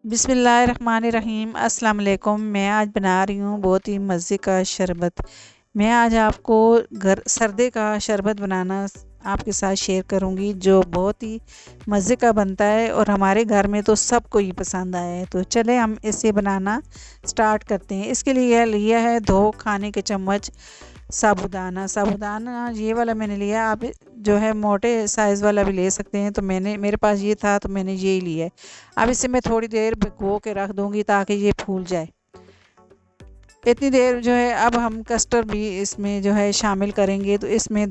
बिस्मिल्लाहिर्रहमानिर्रहीम। अस्सलाम वालेकुम। मैं आज बना रही हूँ बहुत ही मज़े का शरबत। मैं आज आपको घर सर्दे का शरबत बनाना आपके साथ शेयर करूँगी, जो बहुत ही मज़े का बनता है और हमारे घर में तो सबको ही पसंद आया है। तो चले हम इसे बनाना स्टार्ट करते हैं। इसके लिए लिया है 2 खाने के चम्मच साबूदाना। साबूदाना ये वाला मैंने लिया, आप जो है मोटे साइज़ वाला भी ले सकते हैं। तो मेरे पास ये था तो मैंने ये ही लिया है। अब इसे मैं थोड़ी देर भिगो के रख दूँगी ताकि ये फूल जाए। इतनी देर जो है अब हम कस्टर्ड भी इसमें जो है शामिल करेंगे। तो इसमें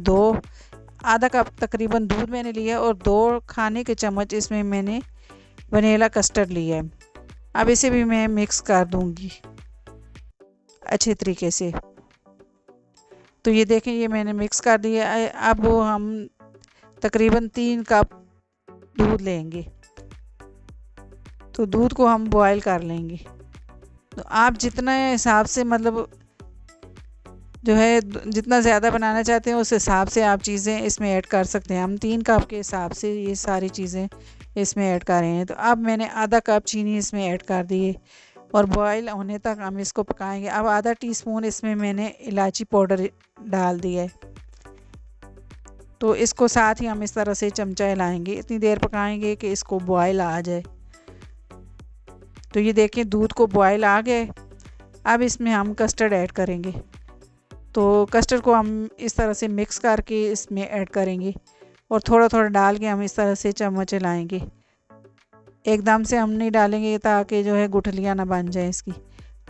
आधा कप तकरीबन दूध मैंने लिया और 2 खाने के चम्मच इसमें मैंने वनीला कस्टर्ड लिया है। अब इसे भी मैं मिक्स कर दूँगी अच्छे तरीके से। तो ये देखें, ये मैंने मिक्स कर दिया है। अब हम तकरीबन 3 कप दूध लेंगे। तो दूध को हम बॉयल कर लेंगे। तो आप जितना हिसाब से मतलब जो है जितना ज़्यादा बनाना चाहते हैं उस हिसाब से आप चीज़ें इसमें ऐड कर सकते हैं। हम 3 कप के हिसाब से ये सारी चीज़ें इसमें ऐड कर रहे हैं। तो अब मैंने आधा कप चीनी इसमें ऐड कर दी है और बॉयल होने तक हम इसको पकाएंगे। अब आधा टीस्पून इसमें मैंने इलायची पाउडर डाल दिया है। तो इसको साथ ही हम इस तरह से चमचा हिलाएंगे, इतनी देर पकाएंगे कि इसको बॉयल आ जाए। तो ये देखें, दूध को बॉयल आ गए। अब इसमें हम कस्टर्ड ऐड करेंगे। तो कस्टर्ड को हम इस तरह से मिक्स करके इसमें ऐड करेंगे और थोड़ा थोड़ा डाल के हम इस तरह से चम्मच हिलाएंगे। एकदम से हम नहीं डालेंगे ताकि जो है गुठलियाँ ना बन जाए इसकी।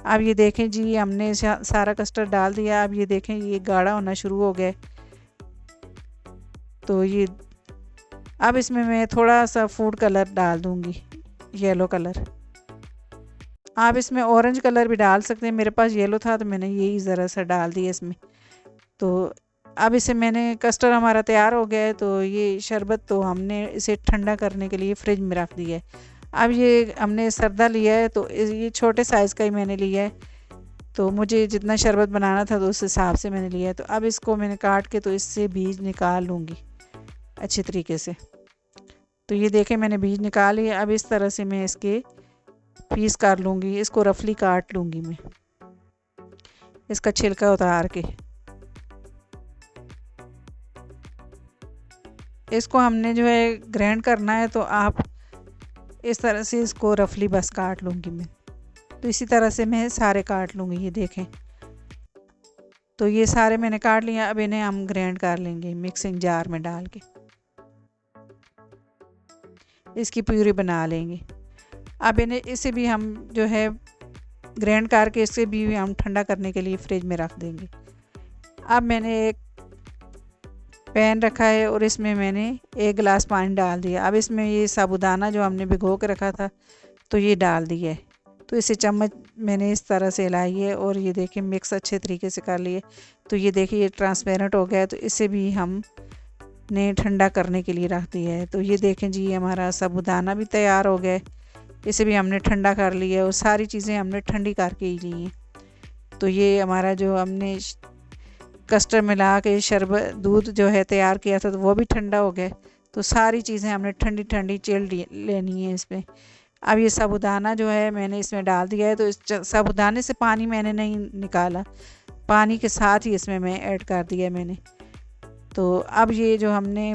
अब ये देखें जी, हमने सारा कस्टर्ड डाल दिया। अब ये देखें, ये गाढ़ा होना शुरू हो गया। तो ये अब इसमें मैं थोड़ा सा फूड कलर डाल दूँगी, येलो कलर। आप इसमें ऑरेंज कलर भी डाल सकते हैं, मेरे पास येलो था तो मैंने यही ज़रा सा डाल दिया इसमें। तो अब इसे मैंने कस्टर्ड हमारा तैयार हो गया है। तो ये शरबत तो हमने इसे ठंडा करने के लिए फ्रिज में रख दिया है। अब ये हमने सरदा लिया है, तो ये छोटे साइज़ का ही मैंने लिया है। तो मुझे जितना शरबत बनाना था तो उस हिसाब से मैंने लिया है। तो अब इसको मैंने काट के तो इससे बीज निकाल लूँगी अच्छे तरीके से। तो ये देखें, मैंने बीज निकाल लिए। अब इस तरह से मैं इसके पीस कर लूँगी, इसको रफली काट लूँगी मैं इसका छिलका उतार के। इसको हमने जो है ग्राइंड करना है, तो आप इस तरह से इसको रफली बस काट लूँगी मैं। तो इसी तरह से मैं सारे काट लूँगी। ये देखें, तो ये सारे मैंने काट लिया। अब इन्हें हम ग्राइंड कर लेंगे मिक्सिंग जार में डाल के, इसकी प्यूरी बना लेंगे। अब इसे भी हम जो है ग्राइंड करके इसे भी हम ठंडा करने के लिए फ्रिज में रख देंगे। अब मैंने एक पैन रखा है और इसमें मैंने 1 गिलास पानी डाल दिया। अब इसमें ये साबूदाना जो हमने भिगो के रखा था तो ये डाल दिया है। तो इसे चम्मच मैंने इस तरह से हिलाई है और ये देखिए मिक्स अच्छे तरीके से कर लिए। तो ये देखिए, ये ट्रांसपेरेंट हो गया है। तो इसे भी हम ने ठंडा करने के लिए रख दिया है। तो ये देखें जी, हमारा साबूदाना भी तैयार हो गया है। इसे भी हमने ठंडा कर लिया है और सारी चीज़ें हमने ठंडी करके ही ली हैं। तो ये हमारा जो हमने कस्टर्ड मिला के शरबत दूध जो है तैयार किया था तो वो भी ठंडा हो गया। तो सारी चीज़ें हमने ठंडी ठंडी चिल्ड लेनी है इसमें। अब ये साबूदाना जो है मैंने इसमें डाल दिया है। तो इस साबूदाने से पानी मैंने नहीं निकाला, पानी के साथ ही इसमें मैं ऐड कर दिया मैंने। तो अब ये जो हमने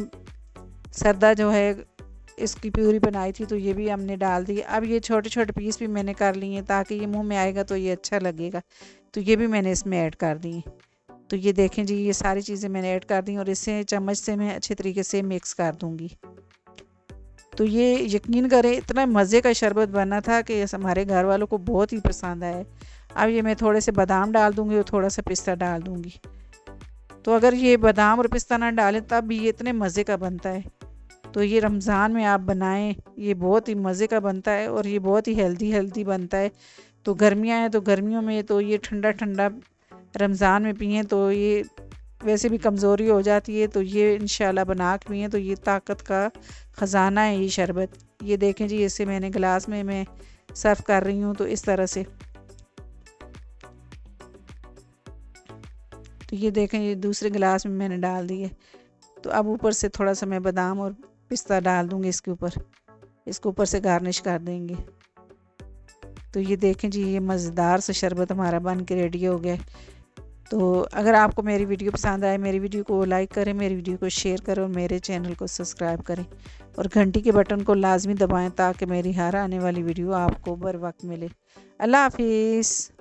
सरदा जो है इसकी प्यूरी बनाई थी तो ये भी हमने डाल दी। अब ये छोटे छोटे पीस भी मैंने कर लिए हैं ताकि ये मुंह में आएगा तो ये अच्छा लगेगा। तो ये भी मैंने इसमें ऐड कर दी। तो ये देखें जी, ये सारी चीज़ें मैंने ऐड कर दी और इसे चम्मच से मैं अच्छे तरीके से मिक्स कर दूँगी। तो ये यकीन करें, इतना मज़े का शरबत बना था कि हमारे घर वालों को बहुत ही पसंद आया। अब ये मैं थोड़े से बादाम डाल दूँगी और थोड़ा सा पिस्ता डाल दूँगी। तो अगर ये बादाम और पिस्ता ना डालें तब भी ये इतने मज़े का बनता है। तो ये रमज़ान में आप बनाएं, ये बहुत ही मज़े का बनता है और ये बहुत ही हेल्दी बनता है। तो गर्मियाँ हैं तो गर्मियों में तो ये ठंडा ठंडा रमज़ान में पिएँ तो ये वैसे भी कमज़ोरी हो जाती है। तो ये इंशाल्लाह बना के पिएँ तो ये ताकत का ख़जाना है ये शरबत। ये देखें जी, इसे मैंने गिलास में मैं सर्व कर रही हूँ। तो इस तरह से तो ये देखें, ये दूसरे गिलास में मैंने डाल दिए। तो अब ऊपर से थोड़ा सा मैं बादाम और पिस्ता डाल दूँगी इसके ऊपर, इसको ऊपर से गार्निश कर देंगे। तो ये देखें जी, ये मज़ेदार सा शरबत हमारा बन के रेडी हो गया। तो अगर आपको मेरी वीडियो पसंद आए, मेरी वीडियो को लाइक करें, मेरी वीडियो को शेयर करें और मेरे चैनल को सब्सक्राइब करें और घंटी के बटन को लाजमी दबाएं ताकि मेरी हर आने वाली वीडियो आपको बर वक्त मिले। अल्लाह हाफिज़।